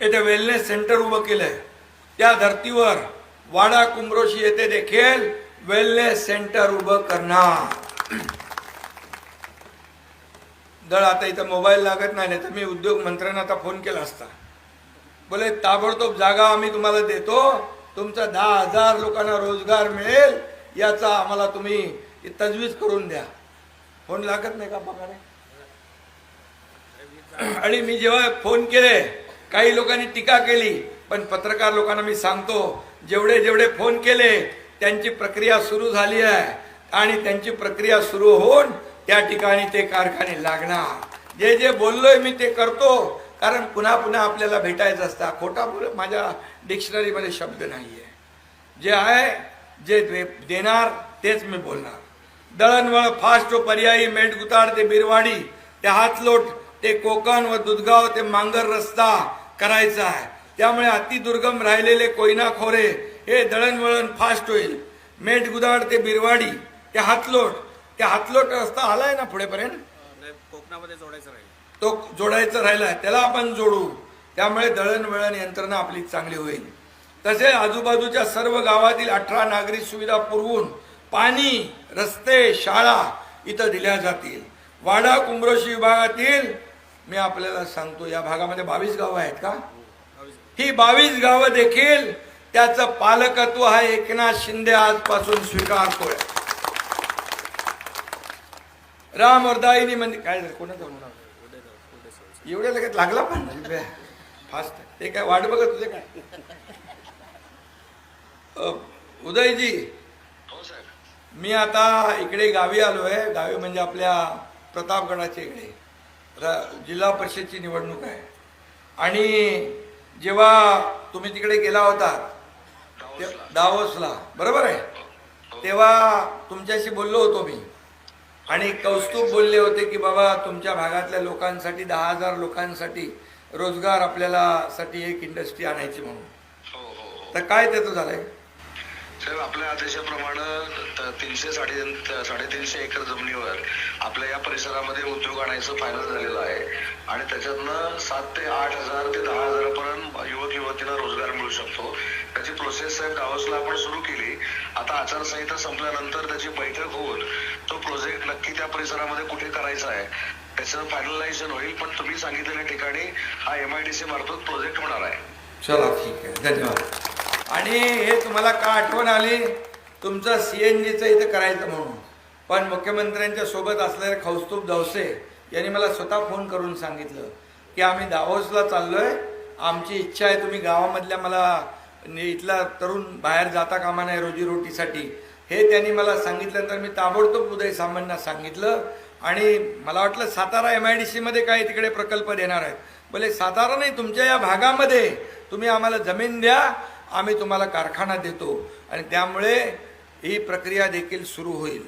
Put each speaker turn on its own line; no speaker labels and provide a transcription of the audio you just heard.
येथे wellness centre उभं केलंय। त्या धर्तीवर वाडा कुंभरोशी येथे देखील वेलनेस सेंटर उभं करणार। दळ आता इथं मोबाईल लागत नाही, तर मी उद्योग मंत्र्यांना आता फोन केला असता, बोले ताबडतोब जागा आम्ही तुम्हाला देतो, तुमचा 10,000 लोकांना रोजगार मिळेल याचा आम्हाला तुम्ही तजवीज करून द्या। फोन लागत नाही का बघा। आणि मी जेव्हा फोन केले काही लोकांनी टीका केली, पण पत्रकार लोकांना मी सांगतो जेवढे जेवढे फोन केले त्यांची प्रक्रिया सुरू झाली आहे आणि त्यांची प्रक्रिया सुरू होऊन त्या ठिकाणी ते कारखाने लागणार। जे जे बोललोय मी ते करतो, कारण पुन्हा पुन्हा आपल्याला भेटायचं असतं। खोटा बोल माझ्या डिक्शनरीमध्ये शब्द नाहीये। जे आहे जे देणार तेच मी बोलणार। दळणवळ फास्ट व पर्यायी मेटगुताड ते बिरवाडी ते हातलोट ते कोकण व दुधगाव ते मांगर रस्ता करायचा आहे। त्यामुळे अतिदुर्गम राहिलेले कोयना खोरे हे दळणवळण फास्ट होईल। मेटगुताड ते बिरवाडी ते हातलोट रस्ता आलाय ना पुढेपर्यंत,
कोकणामध्ये जोडायचं राहील,
तो जोडायचा राहिलाय, त्याला आपण जोडू। त्यामुळे दळणवळण यंत्रणा आपली चांगली होईल। तसे आजूबाजूच्या सर्व गावातील 18 नागरी सुविधा पुरवून पाणी, रस्ते, शाळा इथं दिल्या जातील। वाडा कुंभरोशी विभागातील मी आपल्याला सांगतो या भागामध्ये 22 गावं आहेत का? ही 22 गावं देखील त्याचं पालकत्व हा एकनाथ शिंदे आजपासून स्वीकारतोय। राम वरदायिनी म्हणजे काय कोणाचं एवढ्या लगेच लागला पण फास्ट, ते काय वाट बघत होते काय? उदयजी, मी आता इकडे गावी आलोय। गावी म्हणजे आपल्या प्रतापगडाच्या इकडे जिल्हा परिषदची निवडणूक आहे। आणि जेव्हा तुम्ही तिकडे गेला होता दावोसला, बरोबर आहे, तेव्हा तुमच्याशी बोललो होतो मी आणि कौस्तुभ बोलले होते की बाबा तुमच्या भागातल्या लोकांसाठी 10,000 लोकांसाठी रोजगार आपल्याला साठी एक इंडस्ट्री आणायची म्हणून। तर काय त्याचं झालंय?
साहेब, आपल्या आदेशाप्रमाणे 300-350 एकर जमिनीवर आपल्या या परिसरामध्ये उद्योग आणायचं फायनल झालेलं आहे आणि त्याच्यातनं 7,000 ते 8,000 ते 10,000 पर्यंत युवक युवतींना रोजगार मिळू शकतो। त्याची प्रोसेस साहेब दावोसला आपण सुरू केली। आता आचारसंहिता संपल्यानंतर त्याची बैठक होऊन तो प्रोजेक्ट नक्की त्या परिसरामध्ये कुठे करायचा आहे त्याचं फायनलायझेशन होईल। पण तुम्ही सांगितलेल्या ठिकाणी हा MIDC मार्फत प्रोजेक्ट होणार आहे।
चला ठीक आहे, धन्यवाद। आणि हे तुम्हाला का आठवण आली तुमचं CNGचं इथं करायचं म्हणून, पण मुख्यमंत्र्यांच्या सोबत असलेले कौस्तुभ दवसे यांनी मला स्वतः फोन करून सांगितलं की आम्ही दावोसला चाललोय, आमची इच्छा आहे तुम्ही गावामधल्या मला इथला तरुण बाहेर जाता कामा नाही रोजीरोटीसाठी। हे त्यांनी मला सांगितल्यानंतर मी ताबडतोब उदय सामंतांना सांगितलं आणि मला वाटलं सातारा MIDC मध्ये काय तिकडे प्रकल्प देणार आहेत। बोले सातारा नाही, तुमच्या या भागामध्ये तुम्ही आम्हाला जमीन द्या, आम्ही तुम्हाला कारखाना देतो आणि त्यामुळे ही प्रक्रिया देखील सुरू होईल।